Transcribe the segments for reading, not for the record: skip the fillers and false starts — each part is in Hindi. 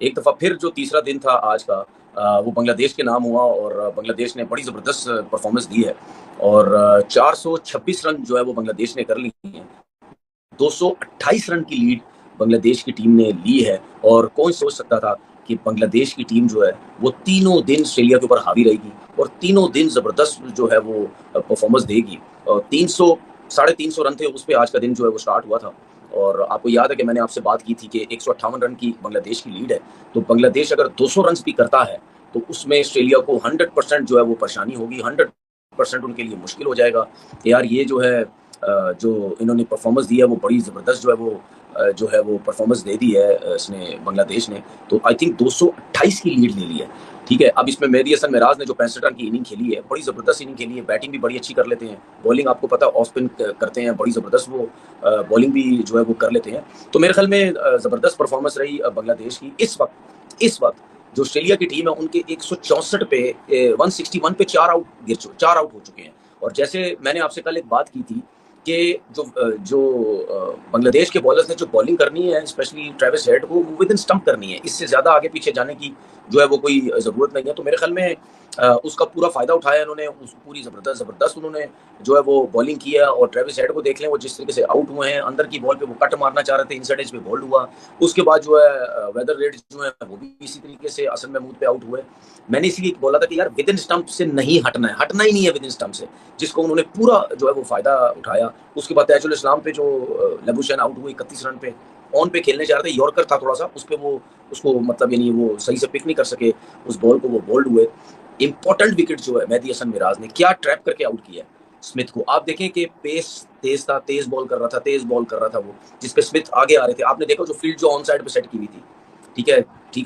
एक दफ़ा फिर जो तीसरा दिन था आज का, वो बांग्लादेश के नाम हुआ और बांग्लादेश ने बड़ी ज़बरदस्त परफॉर्मेंस दी है और 426 रन जो है वो बांग्लादेश ने कर ली हैं। 228 रन की लीड बांग्लादेश की टीम ने ली है और कौन सोच सकता था कि बांग्लादेश की टीम जो है वो तीनों दिन ऑस्ट्रेलिया के ऊपर हावी रहेगी और तीनों दिन ज़बरदस्त जो है वो परफॉर्मेंस देगी। और 300 साढ़े 300 रन थे उस पर आज का दिन जो है वो स्टार्ट हुआ था। और आपको याद है कि मैंने आपसे बात की थी कि 158 रन की बांग्लादेश की लीड है, तो बांग्लादेश अगर 200 रन भी करता है तो उसमें ऑस्ट्रेलिया को 100% जो है वो परेशानी होगी, 100% उनके लिए मुश्किल हो जाएगा कि यार ये जो है जो इन्होंने परफॉर्मेंस दी है वो बड़ी ज़बरदस्त जो है वो परफॉर्मेंस दे दी है इसने बांग्लादेश ने। तो आई थिंक 228 की लीड ले ली है। ठीक है, अब इसमें मेहदी हसन मिराज ने जो 65 रन की इनिंग खेली है, बड़ी ज़बरदस्त इनिंग खेली है, बैटिंग भी बड़ी अच्छी कर लेते हैं, बॉलिंग आपको पता है ऑफ स्पिन करते हैं, बड़ी ज़बरदस्त वो बॉलिंग भी जो है वो कर लेते हैं। तो मेरे ख्याल में ज़बरदस्त परफॉर्मेंस रही बांग्लादेश की। इस वक्त जो ऑस्ट्रेलिया की टीम है उनके 164 पे 161 पे 4 आउट हो चुके हैं। और जैसे मैंने आपसे कल एक बात की थी कि जो बांग्लादेश के बॉलर्स ने जो बॉलिंग करनी है, स्पेशली ट्रेविस हेड को, वो विद इन स्टंप करनी है, इससे ज़्यादा आगे पीछे जाने की जो है वो कोई ज़रूरत नहीं है। तो मेरे ख्याल में उसका पूरा फ़ायदा उठाया इन्होंने, उस पूरी ज़बरदस्त उन्होंने जो है वो बॉलिंग की है। और ट्रेविस हेड को देख लें, वो जिस तरीके से आउट हुए हैं, अंदर की बॉल पे वो कट मारना चाह रहे थे, इनसाइड एज पे बॉल्ड हुआ। उसके बाद जो है वेदर रेड जो है वो भी इसी तरीके से हसन महमूद पे आउट हुए। मैंने इसीलिए बोला था कि यार विद इन स्टंप से नहीं हटना है, हटना ही नहीं है विद इन स्टंप से, जिसको उन्होंने पूरा जो है वो फ़ायदा उठाया। उसके बाद ताजुल इस्लाम पे जो लबुशैन आउट हुए 31 रन पे, ऑन पे खेलने जा रहे थे, यॉर्कर था थोड़ा सा उस पर, वो उसको मतलब यानी वो सही से पिक नहीं कर सके उस बॉल को, वो बोल्ड हुए। इंपॉर्टेंट विकेट जो है मेहदी हसन मिराज ने क्या ट्रैप करके आउट किया है स्मिथ को। आप देखें कि पेस तेज था, तेज बॉल कर रहा था वो, जिसपे स्मिथ आगे आ रहे थे। आपने देखा जो फील्ड जो ऑन साइड पे सेट की हुई थी, ठीक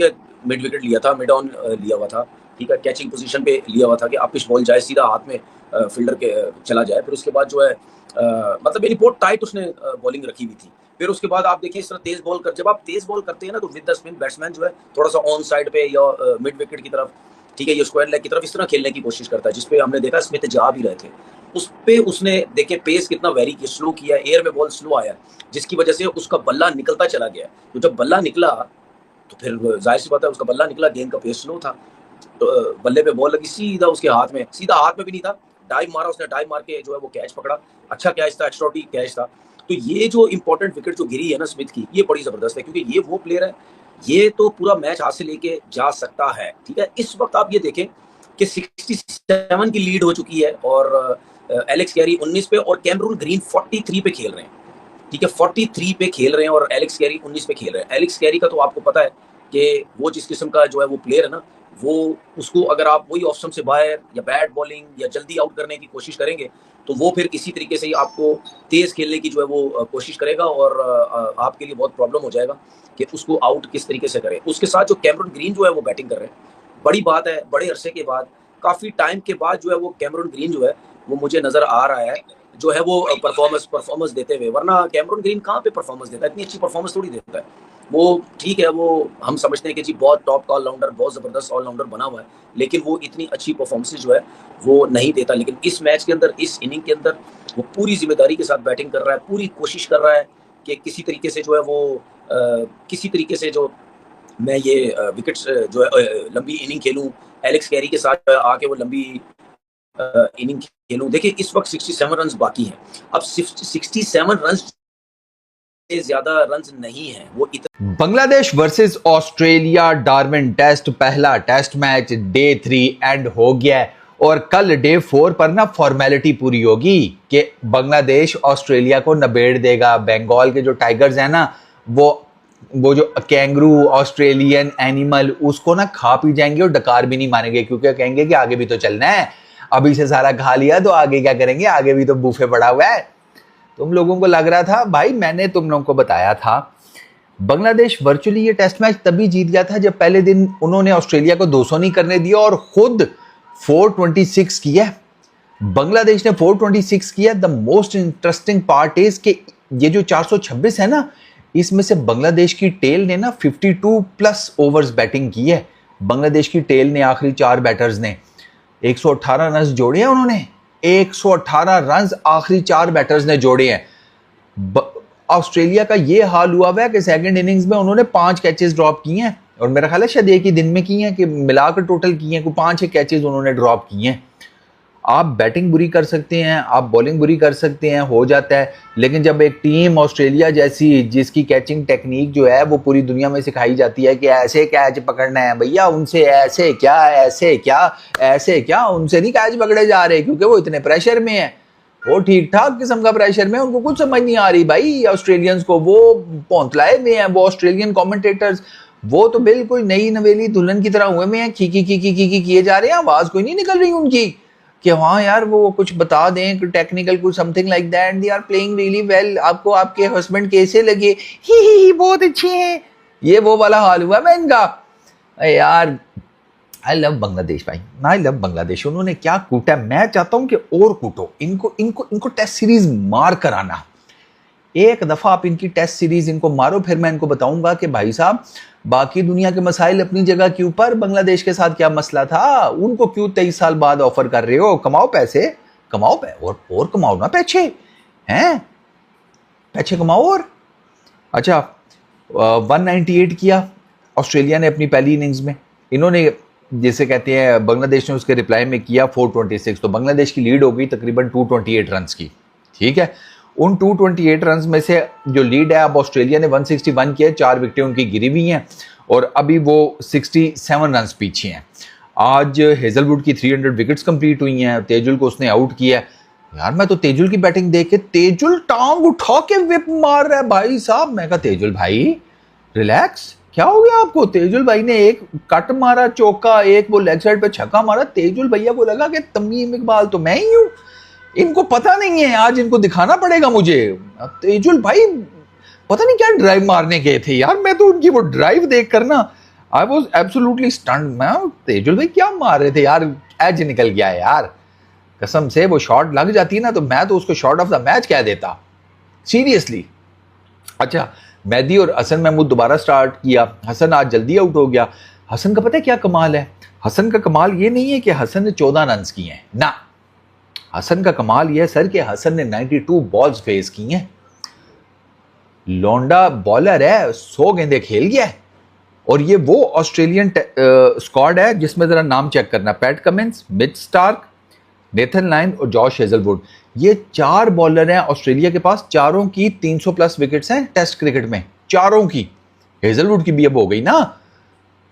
है, मिड विकेट लिया था, मिड ऑन लिया हुआ था, ठीक है, कैचिंग पोजीशन पे लिया हुआ था कि आप इस बॉल जाए सीधा हाथ में फील्डर के चला जाए। फिर उसके बाद जो है मतलब यानी बहुत टाइट उसने बॉलिंग रखी हुई थी। फिर उसके बाद आप देखिए इस तरह तेज बॉल कर, जब आप तेज बॉल करते हैं ना तो विद द स्पिन बैट्समैन जो है थोड़ा सा ऑन साइड पे या मिड विकेट की तरफ, ठीक है, ये स्क्वायर लेग की तरफ इस तरह खेलने की कोशिश करता है, जिसपे हमने देखा स्मिथ जा भी रहे थे। उस पे उसने देखे पेस कितना वेरी किया, स्लो किया, एयर में बॉल स्लो आया, जिसकी वजह से उसका बल्ला निकलता चला गया। तो जब बल्ला निकला तो फिर जाहिर सी बात है उसका बल्ला निकला, गेंद का पेस स्लो था, तो बल्ले पे बॉल लगी सीधा उसके हाथ में, सीधा हाथ में भी नहीं था, डाइव मारा उसने, डाइव मार के जो है वो कैच पकड़ा। अच्छा कैच था, एक्स्ट्राऑर्डिनरी कैच था। तो ये जो इंपॉर्टेंट विकेट जो गिरी है ना स्मिथ की, ये बड़ी जबरदस्त है, क्योंकि ये वो प्लेयर है, ये तो पूरा मैच हाथ से लेके जा सकता है। ठीक है, इस वक्त आप ये देखें कि 67 की लीड हो चुकी है और एलेक्स कैरी 19 पे और कैमरून ग्रीन 43 पे खेल रहे हैं। ठीक है, 43 पे खेल रहे हैं और एलेक्स कैरी 19 पे खेल रहे हैं। एलेक्स कैरी का तो आपको पता है कि वो जिस किस्म का जो है वो प्लेयर है ना, वो उसको अगर आप वही ऑप्शन से बाहर या बैट बॉलिंग या जल्दी आउट करने की कोशिश करेंगे तो वो फिर इसी तरीके से ही आपको तेज खेलने की जो है वो कोशिश करेगा और आपके लिए बहुत प्रॉब्लम हो जाएगा कि उसको आउट किस तरीके से करें। उसके साथ जो कैमरून ग्रीन जो है वो बैटिंग कर रहे हैं, बड़ी बात है, बड़े अरसे के बाद, काफ़ी टाइम के बाद जो है वो कैमरून ग्रीन जो है वो मुझे नज़र आ रहा है जो है वो परफॉर्मेंस देते हुए। वरना कैमरून ग्रीन कहाँ पे परफॉर्मेंस देता है, इतनी अच्छी परफॉर्मेंस थोड़ी देता है वो। ठीक है, वो हम समझते हैं कि जी बहुत टॉप ऑलराउंडर, बहुत ज़बरदस्त ऑलराउंडर बना हुआ है, लेकिन वो इतनी अच्छी परफॉर्मेंस जो है वो नहीं देता। लेकिन इस मैच के अंदर, इस इनिंग के अंदर वो पूरी जिम्मेदारी के साथ बैटिंग कर रहा है, पूरी कोशिश कर रहा है कि किसी तरीके से जो है वो किसी तरीके से जो मैं ये विकेट्स जो है लंबी इनिंग खेलूं, एलेक्स कैरी के साथ आके वो लंबी इनिंग खेलूं। देखिए इस वक्त 67 रन बाकी हैं। अब 67 रन से ज्यादा रन नहीं है वो Bangladesh versus Australia Darwin test, पहला टेस्ट मैच डे 3 एंड हो गया है और कल डे 4 पर ना फॉर्मेलिटी पूरी होगी कि बांग्लादेश ऑस्ट्रेलिया को नबेड़ देगा। बंगाल के जो टाइगर्स हैं ना, वो जो कैंगरू ऑस्ट्रेलियन एनिमल, उसको ना खा पी जाएंगे और डकार भी नहीं मानेंगे, क्योंकि कहेंगे कि आगे भी तो चलना है, अभी से सारा खा लिया तो आगे क्या करेंगे, आगे भी तो बूफे पड़ा हुआ है। तुम लोगों को लग रहा था, भाई मैंने तुम लोगों को बताया था, बांग्लादेश वर्चुअली ये टेस्ट मैच तभी जीत गया था जब पहले दिन उन्होंने ऑस्ट्रेलिया को 200 नहीं करने दिया और खुद 426 किया। बांग्लादेश ने 426 किया। The most interesting part is कि ये जो 426 है ना, इसमें से बांग्लादेश की टेल ने ना 52 प्लस ओवर्स बैटिंग की है। बांग्लादेश की टेल ने आखिरी 4 बैटर्स ने 118 रन जोड़े हैं। उन्होंने 118 रन आखिरी 4 बैटर्स ने जोड़े हैं। ऑस्ट्रेलिया का ये हाल हुआ है कि सेकंड इनिंग्स में उन्होंने 5 कैचेस ड्रॉप किए हैं और मेरा ख्याल है शायद एक ही दिन में की हैं कि मिलाकर टोटल की हैं, कोई 5-6 कैचेज उन्होंने ड्रॉप किए हैं। आप बैटिंग बुरी कर सकते हैं, आप बॉलिंग बुरी कर सकते हैं, हो जाता है, लेकिन जब एक टीम ऑस्ट्रेलिया जैसी जिसकी कैचिंग टेक्निक जो है वो पूरी दुनिया में सिखाई जाती है कि ऐसे कैच पकड़ना है भैया, उनसे ऐसे क्या, ऐसे क्या, ऐसे क्या, उनसे नहीं कैच पकड़े जा रहे क्योंकि वो इतने प्रेशर में है, वो ठीक ठाक किस्म का प्रेशर में, उनको कुछ समझ नहीं आ रही भाई ऑस्ट्रेलियंस को, वो पौंतलाए में हैं, वो ऑस्ट्रेलियन कमेंटेटर्स, वो तो बिल्कुल नई नवेली दुल्हन की तरह हुए में हैं, की किए जा रहे हैं, आवाज कोई नहीं निकल रही उनकी कि हाँ यार वो कुछ बता दें टेक्निकल कुछ something like that, they are playing really well, आपको आपके हस्बैंड कैसे लगे, ही बहुत अच्छे हैं, ये वो वाला हाल हुआ मैं इनका। यार आई लव बांग्लादेश भाई, आई लव बांग्लादेश, उन्होंने क्या कूटा, मैं चाहता हूं कि और कूटो इनको, इनको टेस्ट सीरीज मार कर आना, एक दफा आप इनकी टेस्ट सीरीज इनको मारो, फिर मैं इनको बताऊंगा कि भाई साहब बाकी दुनिया के मसाइल अपनी जगह के ऊपर, बांग्लादेश के साथ क्या मसला था, उनको क्यों 23 साल बाद ऑफर कर रहे हो, कमाओ पैसे, कमाओ और कमाओ ना पैसे हैं, पैसे कमाओ। और अच्छा 198 किया ऑस्ट्रेलिया ने अपनी पहली इनिंग्स में, इन्होंने जैसे कहते हैं बांग्लादेश ने उसके रिप्लाई में किया 426, तो बांग्लादेश की लीड हो गई तकरीबन 228 रन की, ठीक है। उन 228 रन में से जो लीड है अब ऑस्ट्रेलिया ने 161 किया, 4 विकेटें उनकी गिरी हुई हैं और अभी वो 67 रन पीछे हैं। आज हेजलवुड की 300 विकेट्स कंप्लीट हुई हैं, तेजुल को उसने आउट किया है। यार मैं तो तेजुल की बैटिंग देख के, तेजुल टांग उठा के विप मार रहा है भाई साहब, मैं कहा तेजुल भाई रिलैक्स, क्या हो गया आपको। तेजुल भाई ने एक कट मारा चौका, एक वो लेग साइड पे छक्का मारा, तेजुल भैया को लगा कि तमीम इकबाल तो मैं ही हूं, इनको पता नहीं है, आज इनको दिखाना पड़ेगा मुझे। तेजुल भाई पता नहीं क्या ड्राइव मारने गए थे यार, मैं तो उनकी वो ड्राइव देख कर ना आई वॉज एब्सोल्युटली स्टन्ड। मैं तेजुल भाई क्या मार रहे थे यार, एज निकल गया है यार कसम से, वो शॉट लग जाती ना तो मैं तो उसको शॉट ऑफ द मैच कह देता सीरियसली। अच्छा मेहदी और हसन महमूद दोबारा स्टार्ट किया, हसन आज जल्दी आउट हो गया। हसन का पता है क्या कमाल है, हसन का कमाल ये नहीं है कि हसन ने 14 रन किए हैं ना, हसन का कमाल यह सर कि हसन ने 92 बॉल्स फेस की हैं, लौंडा बॉलर है, 100 गेंदें खेल गया है। और ये वो ऑस्ट्रेलियन स्क्वाड है जिसमें जरा नाम चेक करना, Pat Cummins, Mitch Starc, Nathan Lyon और जॉश हेजलवुड, ये 4 बॉलर हैं ऑस्ट्रेलिया के पास, चारों की 300 प्लस विकेट्स हैं टेस्ट क्रिकेट में, चारों की, हेजलवुड की भी अब हो गई ना।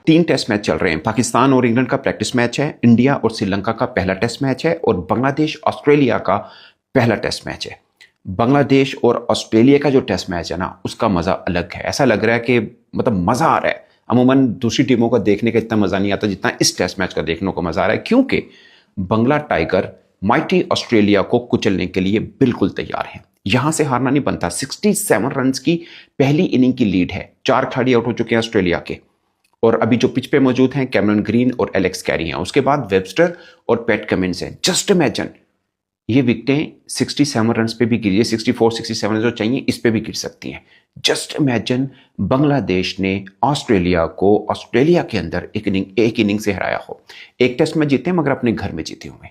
3 टेस्ट मैच चल रहे हैं, पाकिस्तान और इंग्लैंड का प्रैक्टिस मैच है, इंडिया और श्रीलंका का पहला टेस्ट मैच है और बांग्लादेश ऑस्ट्रेलिया का पहला टेस्ट मैच है। बांग्लादेश और ऑस्ट्रेलिया का जो टेस्ट मैच है ना उसका मजा अलग है, ऐसा लग रहा है कि मतलब मजा आ रहा है। अमूमन दूसरी टीमों को देखने का इतना मजा नहीं आता जितना इस टेस्ट मैच का देखने को मजा आ रहा है, क्योंकि बंगला टाइगर माइटी ऑस्ट्रेलिया को कुचलने के लिए बिल्कुल तैयार है, यहां से हारना नहीं बनता। 67 रन की पहली इनिंग की लीड है, 4 खिलाड़ी आउट हो चुके हैं ऑस्ट्रेलिया के और अभी जो पिच पे मौजूद हैं कैमरन ग्रीन और एलेक्स कैरी हैं, उसके बाद वेबस्टर और पैट कमिंस हैं। जस्ट इमेजिन ये विकेटें 67 रन पे भी गिरी, 64 67 जो चाहिए इस पे भी गिर सकती हैं। जस्ट इमेजिन बांग्लादेश ने ऑस्ट्रेलिया को ऑस्ट्रेलिया के अंदर एक इनिंग से हराया हो, एक टेस्ट में जीते मगर अपने घर में जीते हुए,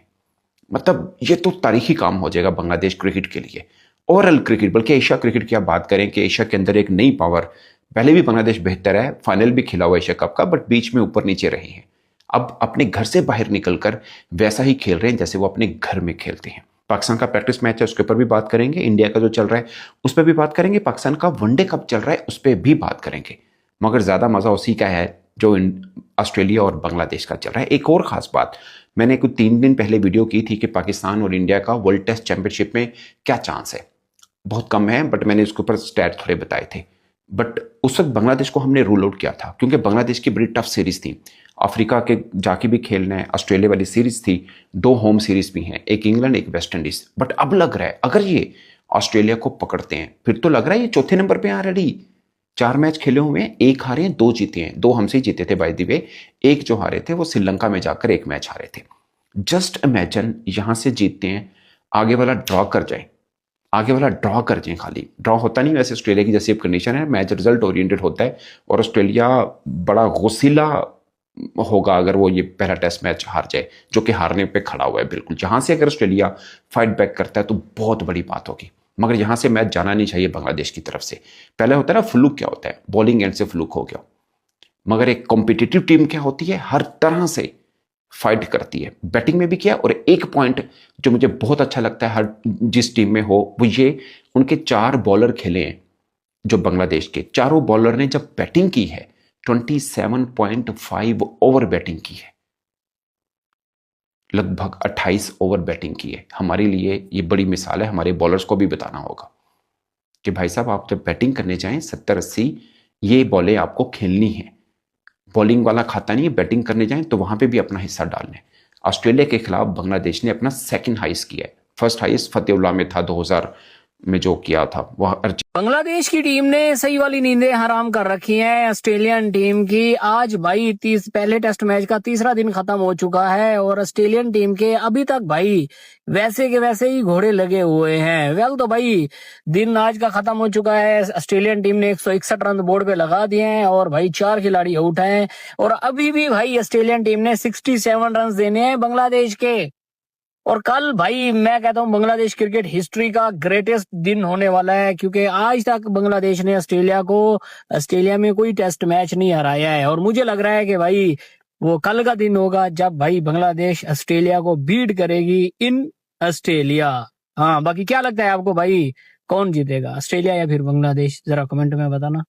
मतलब ये तो तारीखी काम हो जाएगा बांग्लादेश क्रिकेट के लिए, ओवरऑल क्रिकेट, बल्कि एशिया क्रिकेट की आप बात करें कि एशिया के अंदर एक नई पावर, पहले भी बांग्लादेश बेहतर है, फाइनल भी खेला हुआ एशिया कप का, बट बीच में ऊपर नीचे रहे हैं, अब अपने घर से बाहर निकलकर वैसा ही खेल रहे हैं जैसे वो अपने घर में खेलते हैं। पाकिस्तान का प्रैक्टिस मैच है उसके ऊपर भी बात करेंगे, इंडिया का जो चल रहा है उस पर भी बात करेंगे, पाकिस्तान का वनडे कप चल रहा है उस पर भी बात करेंगे, मगर ज्यादा मजा उसी का है जो ऑस्ट्रेलिया और बांग्लादेश का चल रहा है। एक और खास बात, मैंने कुछ 3 दिन पहले वीडियो की थी कि पाकिस्तान और इंडिया का वर्ल्ड टेस्ट चैंपियनशिप में क्या चांस है, बहुत कम है, बट मैंने उसके ऊपर स्टैट थोड़े बताए थे। बट उस वक्त बांग्लादेश को हमने रूल आउट किया था क्योंकि बांग्लादेश की बड़ी टफ सीरीज थी, अफ्रीका के जाके भी खेलना है, ऑस्ट्रेलिया वाली सीरीज थी, 2 होम सीरीज भी हैं, एक इंग्लैंड एक वेस्ट इंडीज। बट अब लग रहा है अगर ये ऑस्ट्रेलिया को पकड़ते हैं फिर तो लग रहा है ये चौथे नंबर पे ऑलरेडी, 4 मैच खेले हुए हैं, 1 हारे हैं 2 जीते हैं, 2 हमसे ही जीते थे बाय द वे, 1 जो हारे थे वो श्रीलंका में जाकर 1 मैच हारे थे। जस्ट इमेजिन यहां से जीतते हैं, आगे वाला ड्रॉ कर जाए, आगे वाला ड्रॉ कर जाए, खाली ड्रॉ होता नहीं वैसे ऑस्ट्रेलिया की जैसी कंडीशन है, मैच रिजल्ट ओरिएंटेड होता है और ऑस्ट्रेलिया बड़ा गुस्सीला होगा अगर वो ये पहला टेस्ट मैच हार जाए, जो कि हारने पे खड़ा हुआ है बिल्कुल। जहां से अगर ऑस्ट्रेलिया फाइट बैक करता है तो बहुत बड़ी बात होगी, मगर यहां से मैच जाना नहीं चाहिए बांग्लादेश की तरफ से। पहले होता है ना फ्लूक, क्या होता है, बॉलिंग एंड से फ्लूक हो गया, मगर एक कॉम्पिटिटिव टीम क्या होती है, हर तरह से फाइट करती है, बैटिंग में भी किया। और एक पॉइंट जो मुझे बहुत अच्छा लगता है हर जिस टीम में हो, वो ये उनके 4 बॉलर खेले हैं जो बांग्लादेश के, चारों बॉलर ने जब बैटिंग की है 27.5 ओवर बैटिंग की है, लगभग 28 ओवर बैटिंग की है। हमारे लिए ये बड़ी मिसाल है, हमारे बॉलर्स को भी बताना होगा कि भाई साहब आप जब बैटिंग करने जाएं 70-80 ये बॉलें आपको खेलनी है। बॉलिंग वाला खाता नहीं है, बैटिंग करने जाएं तो वहां पे भी अपना हिस्सा डाल लें। ऑस्ट्रेलिया के खिलाफ बांग्लादेश ने अपना सेकंड हाईएस्ट किया है, फर्स्ट हाईएस्ट फतेहुल्लाह में था 2000 में जो किया था वह बांग्लादेश की टीम ने सही वाली नींदें हराम कर रखी हैं ऑस्ट्रेलियन टीम की। आज भाई पहले टेस्ट मैच का तीसरा दिन खत्म हो चुका है और ऑस्ट्रेलियन टीम के अभी तक भाई वैसे के वैसे ही घोड़े लगे हुए हैं। वेल तो भाई दिन आज का खत्म हो चुका है, ऑस्ट्रेलियन टीम ने 161 रन बोर्ड पे लगा दिए हैं और भाई 4 खिलाड़ी आउट हैं और अभी भी भाई ऑस्ट्रेलियन टीम ने 67 रन देने हैं बांग्लादेश के। और कल भाई मैं कहता हूं बांग्लादेश क्रिकेट हिस्ट्री का ग्रेटेस्ट दिन होने वाला है, क्योंकि आज तक बांग्लादेश ने ऑस्ट्रेलिया में कोई टेस्ट मैच नहीं हराया है। और मुझे लग रहा है कि भाई वो कल का दिन होगा जब भाई बांग्लादेश ऑस्ट्रेलिया को बीट करेगी इन ऑस्ट्रेलिया। हाँ, बाकी क्या लगता है आपको भाई, कौन जीतेगा, ऑस्ट्रेलिया या फिर बांग्लादेश? जरा कमेंट में बताना।